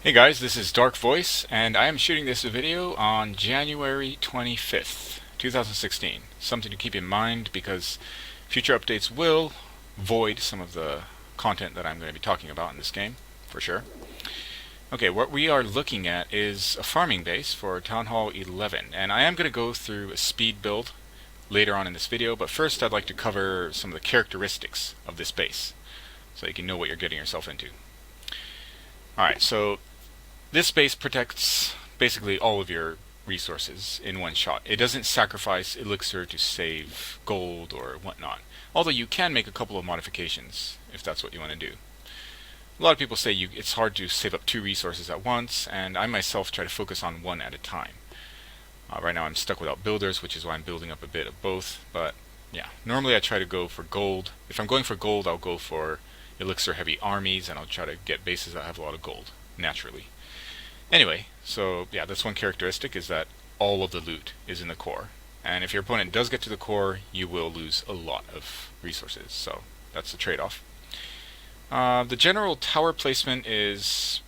Hey guys, this is Dark Voice, and I am shooting this video on January 25th, 2016. Something to keep in mind because future updates will void some of the content that I'm going to be talking about in this game, for sure. Okay, what we are looking at is a farming base for Town Hall 11, and I am going to go through a speed build later on in this video, but first I'd like to cover some of the characteristics of this base, so you can know what you're getting yourself into. Alright, so this base protects basically all of your resources in one shot. It doesn't sacrifice elixir to save gold or whatnot, although you can make a couple of modifications if that's what you want to do. A lot of people say it's hard to save up two resources at once, and I myself try to focus on one at a time. Right now I'm stuck without builders, which is why I'm building up a bit of both, but yeah, normally I try to go for gold. If I'm going for gold, I'll go for elixir heavy armies, and I'll try to get bases that have a lot of gold, naturally. Anyway, so yeah, that's one characteristic, is that all of the loot is in the core. And if your opponent does get to the core, you will lose a lot of resources, so that's the trade-off. The general tower placement is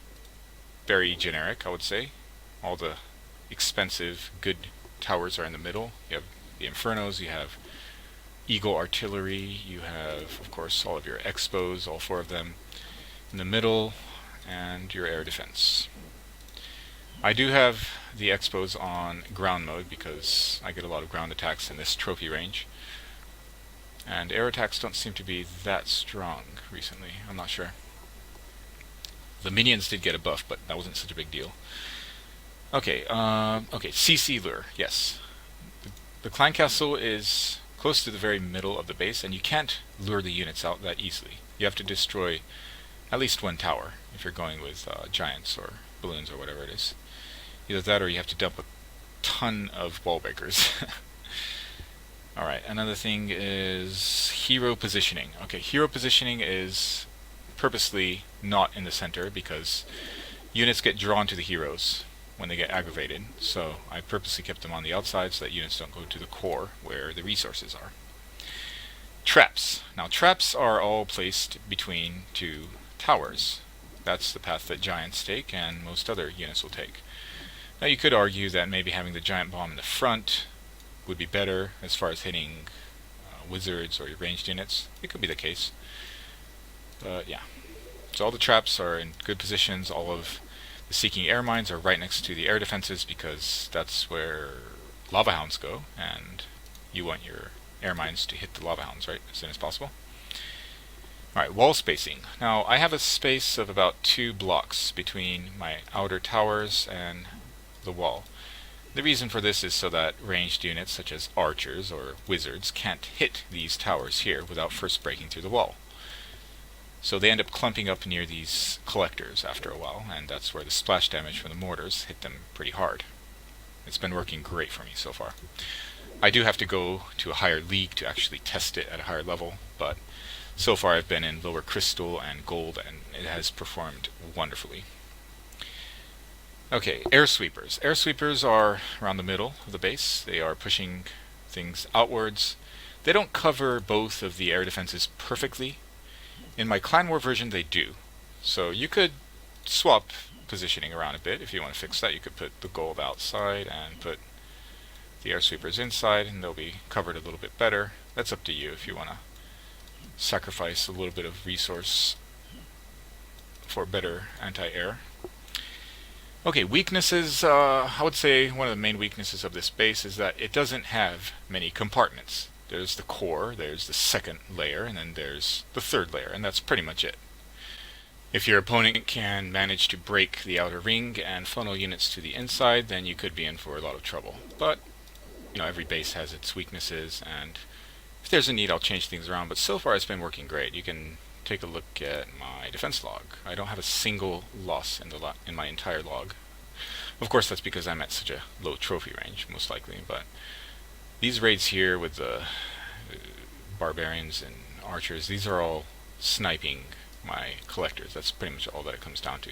very generic, I would say. All the expensive, good towers are in the middle. You have the Infernos, you have Eagle Artillery, you have, of course, all of your Expos, all four of them in the middle, and your air defense. I do have the Expos on ground mode because I get a lot of ground attacks in this trophy range. And air attacks don't seem to be that strong recently, I'm not sure. The minions did get a buff, but that wasn't such a big deal. Okay, CC lure, yes. The clan castle is close to the very middle of the base, and you can't lure the units out that easily. You have to destroy at least one tower if you're going with giants or balloons or whatever it is. Either that or you have to dump a ton of wall breakers. Alright, another thing is hero positioning. Okay, hero positioning is purposely not in the center because units get drawn to the heroes when they get aggravated, so I purposely kept them on the outside so that units don't go to the core where the resources are. Traps. Now traps are all placed between two towers. That's the path that giants take and most other units will take. Now you could argue that maybe having the giant bomb in the front would be better as far as hitting wizards or ranged units. It could be the case. But yeah. So all the traps are in good positions. All of the seeking air mines are right next to the air defenses because that's where lava hounds go, and you want your air mines to hit the lava hounds right as soon as possible. Alright, wall spacing. Now I have a space of about 2 blocks between my outer towers and the wall. The reason for this is so that ranged units such as archers or wizards can't hit these towers here without first breaking through the wall. So they end up clumping up near these collectors after a while, and that's where the splash damage from the mortars hit them pretty hard. It's been working great for me so far. I do have to go to a higher league to actually test it at a higher level, but so far I've been in lower crystal and gold, and it has performed wonderfully. Okay, air sweepers. Air sweepers are around the middle of the base. They are pushing things outwards. They don't cover both of the air defenses perfectly. In my Clan War version they do. So you could swap positioning around a bit if you want to fix that. You could put the gold outside and put the air sweepers inside, and they'll be covered a little bit better. That's up to you if you want to sacrifice a little bit of resource for better anti-air. Okay, weaknesses. I would say one of the main weaknesses of this base is that it doesn't have many compartments. There's the core, there's the second layer, and then there's the third layer, and that's pretty much it. If your opponent can manage to break the outer ring and funnel units to the inside, then you could be in for a lot of trouble. But, you know, every base has its weaknesses, and if there's a need, I'll change things around, but so far it's been working great. You can take a look at my defense log. I don't have a single loss in my entire log. Of course, that's because I'm at such a low trophy range, most likely, but these raids here with the barbarians and archers, these are all sniping my collectors. That's pretty much all that it comes down to.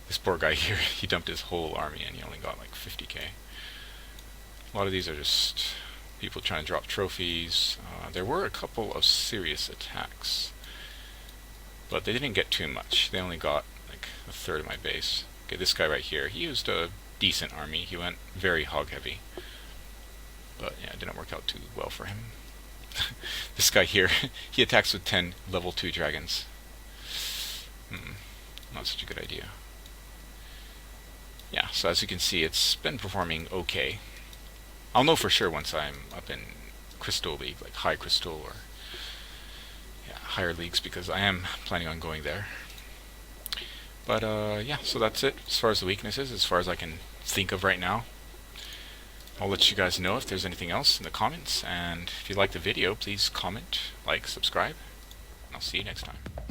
This poor guy here, he dumped his whole army and he only got like 50k. A lot of these are just people trying to drop trophies. There were a couple of serious attacks, but they didn't get too much. They only got like a third of my base. Okay, this guy right here, he used a decent army. He went very hog heavy. But yeah, it didn't work out too well for him. This guy here, he attacks with 10 level 2 dragons. Not such a good idea. Yeah, so as you can see, it's been performing okay. I'll know for sure once I'm up in Crystal League, like High Crystal or higher leagues, because I am planning on going there. But yeah, so that's it as far as the weaknesses, as far as I can think of right now. I'll let you guys know if there's anything else in the comments, and if you like the video, please comment, like, subscribe, and I'll see you next time.